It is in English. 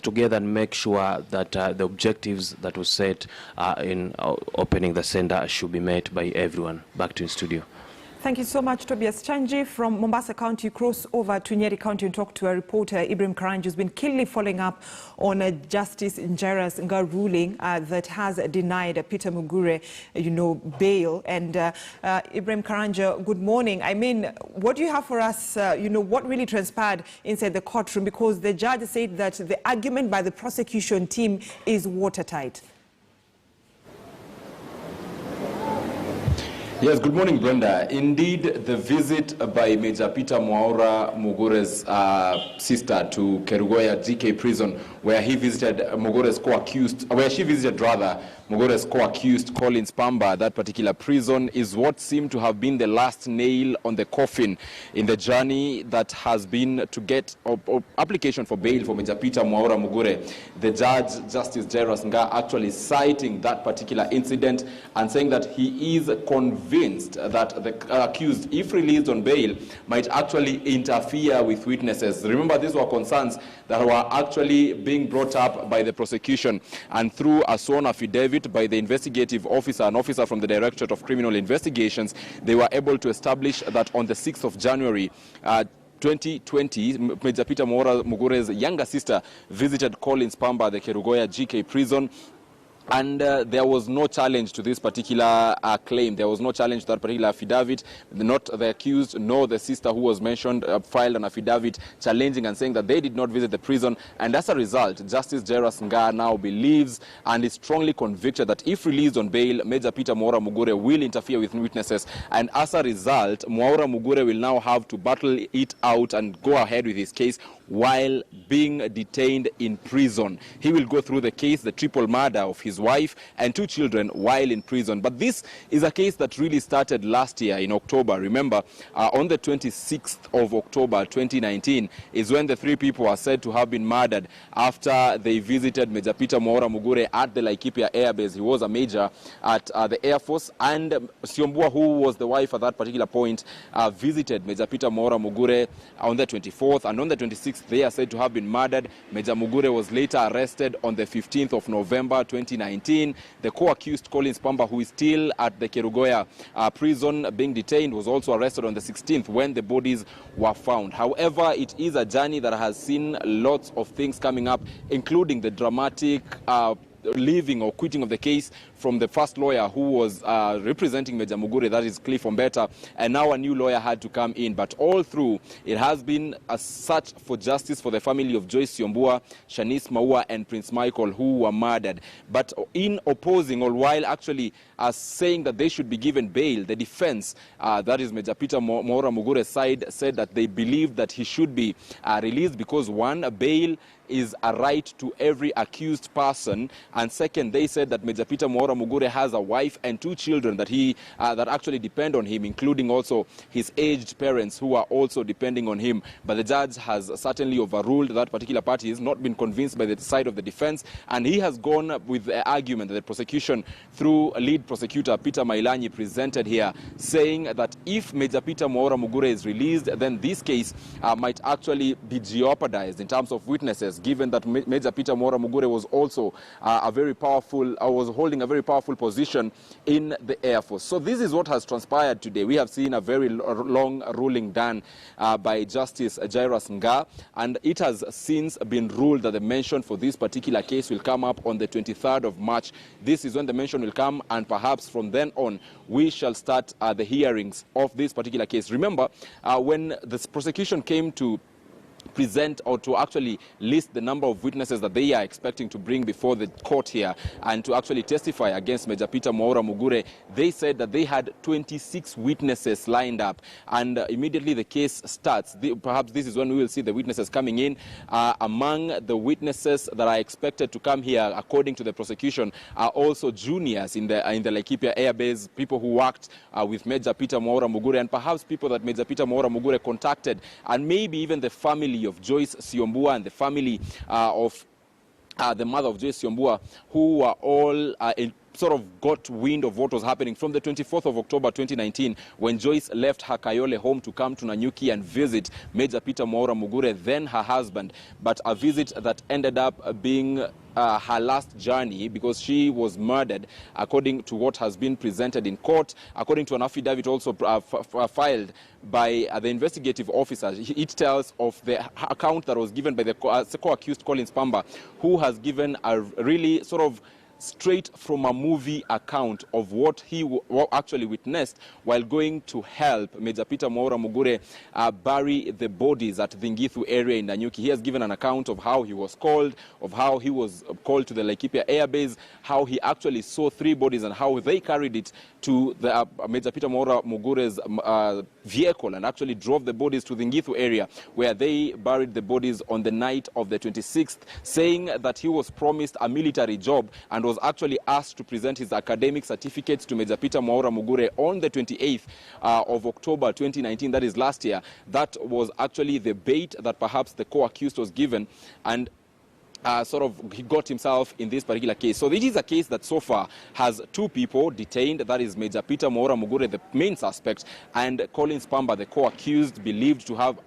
together and make sure that the objectives that were set in opening the center should be met by everyone. Back to the studio. Thank you so much, Tobias Chanji. From Mombasa County, cross over to Nyeri County and talk to a reporter, Ibrahim Karanja, who's been keenly following up on Justice Jairus Ngaah's ruling that has denied Peter Mugure, bail. And Ibrahim Karanja, good morning. I mean, what do you have for us, what really transpired inside the courtroom? Because the judge said that the argument by the prosecution team is watertight. Yes, good morning, Brenda. Indeed, the visit by Major Peter Mugure's sister to Kerugoya GK prison, where he visited Mugure's co-accused, where she visited rather Mugure's co-accused Collins Pamba, that particular prison, is what seemed to have been the last nail on the coffin in the journey that has been to get application for bail for Major Peter Mugure. The judge, Justice Jairus Ngaah, actually citing that particular incident and saying that he is convinced that the accused, if released on bail, might actually interfere with witnesses. Remember, these were concerns that were actually being brought up by the prosecution, and through a sworn affidavit by the investigative officer, an officer from the Directorate of Criminal Investigations, they were able to establish that on the 6th of January, 2020, Major Peter Mugure's younger sister visited Collins Pamba, the Kerugoya GK prison, and there was no challenge to this particular claim. There was no challenge to that particular affidavit. Not the accused, nor the sister who was mentioned filed an affidavit challenging and saying that they did not visit the prison. And as a result, Justice Jairus Ngaah now believes and is strongly convicted that if released on bail, Major Peter Mugure will interfere with witnesses. And as a result, Mugure will now have to battle it out and go ahead with his case while being detained in prison. He will go through the case, the triple murder of his wife and 2 children while in prison. But this is a case that really started last year in October. Remember, on the 26th of October 2019 is when the 3 people are said to have been murdered after they visited Major Peter Mugure at the Laikipia Air Base. He was a major at the Air Force, and Siombua, who was the wife at that particular point, visited Major Peter Mugure on the 24th, and on the 26th they are said to have been murdered. Major Mugure was later arrested on the 15th of November 2019. The co-accused Collins Pamba, who is still at the Kerugoya prison being detained, was also arrested on the 16th when the bodies were found. However, it is a journey that has seen lots of things coming up, including the dramatic leaving or quitting of the case from the first lawyer who was representing Major Mugure, that is Cliff Ombeta, and now a new lawyer had to come in. But all through, it has been a search for justice for the family of Joyce Siombua, Shanice Maua, and Prince Michael, who were murdered. But in opposing, or while actually saying that they should be given bail, the defense, that is Major Peter Mugure's side, said that they believe that he should be released because, one, bail is a right to every accused person, and second, they said that Major Peter Mugure has a wife and 2 children that that actually depend on him, including also his aged parents who are also depending on him. But the judge has certainly overruled that particular party. He's not been convinced by the side of the defense, and he has gone with the argument that the prosecution, through lead prosecutor Peter Mailanyi, presented here, saying that if Major Peter Mugure is released, then this case might actually be jeopardized in terms of witnesses, given that Major Peter Mugure was also was holding a very powerful position in the Air Force. So this is what has transpired today. We have seen a very long ruling done by Justice Jairus Ngaah, and it has since been ruled that the mention for this particular case will come up on the 23rd of March. This is when the mention will come, and perhaps from then on we shall start the hearings of this particular case. Remember, when the prosecution came to present or to actually list the number of witnesses that they are expecting to bring before the court here and to actually testify against Major Peter Mugure, they said that they had 26 witnesses lined up, and immediately the case starts. Perhaps this is when we will see the witnesses coming in. Among the witnesses that are expected to come here, according to the prosecution, are also juniors in the Laikipia Air Base, people who worked with Major Peter Mugure, and perhaps people that Major Peter Mugure contacted, and maybe even the family of Joyce Siombua and the family of the mother of Joyce Siombua, who were all sort of got wind of what was happening from the 24th of October 2019, when Joyce left her Kayole home to come to Nanyuki and visit Major Peter Mwaura Mugure, then her husband, but a visit that ended up being her last journey because she was murdered, according to what has been presented in court. According to an affidavit also filed by the investigative officers, it tells of the account that was given by the co-accused Collins Pamba, who has given a really sort of straight from a movie account of what he actually witnessed while going to help Major Peter Mwaura Mugure bury the bodies at the Ngithu area in Nanyuki. He has given an account of how he was called, of how he was called to the Laikipia Air Base, how he actually saw 3 bodies and how they carried it to the Major Peter Mwaura Mugure's vehicle and actually drove the bodies to the Ngithu area, where they buried the bodies on the night of the 26th, saying that he was promised a military job and was actually asked to present his academic certificates to Major Peter Mwaura Mugure on the 28th of October 2019, that is last year. That was actually the bait that perhaps the co-accused was given, and he got himself in this particular case. So this is a case that so far has 2 people detained. That is Major Peter Mwaura Mugure, the main suspect, and Collins Pamba, the co-accused, believed to have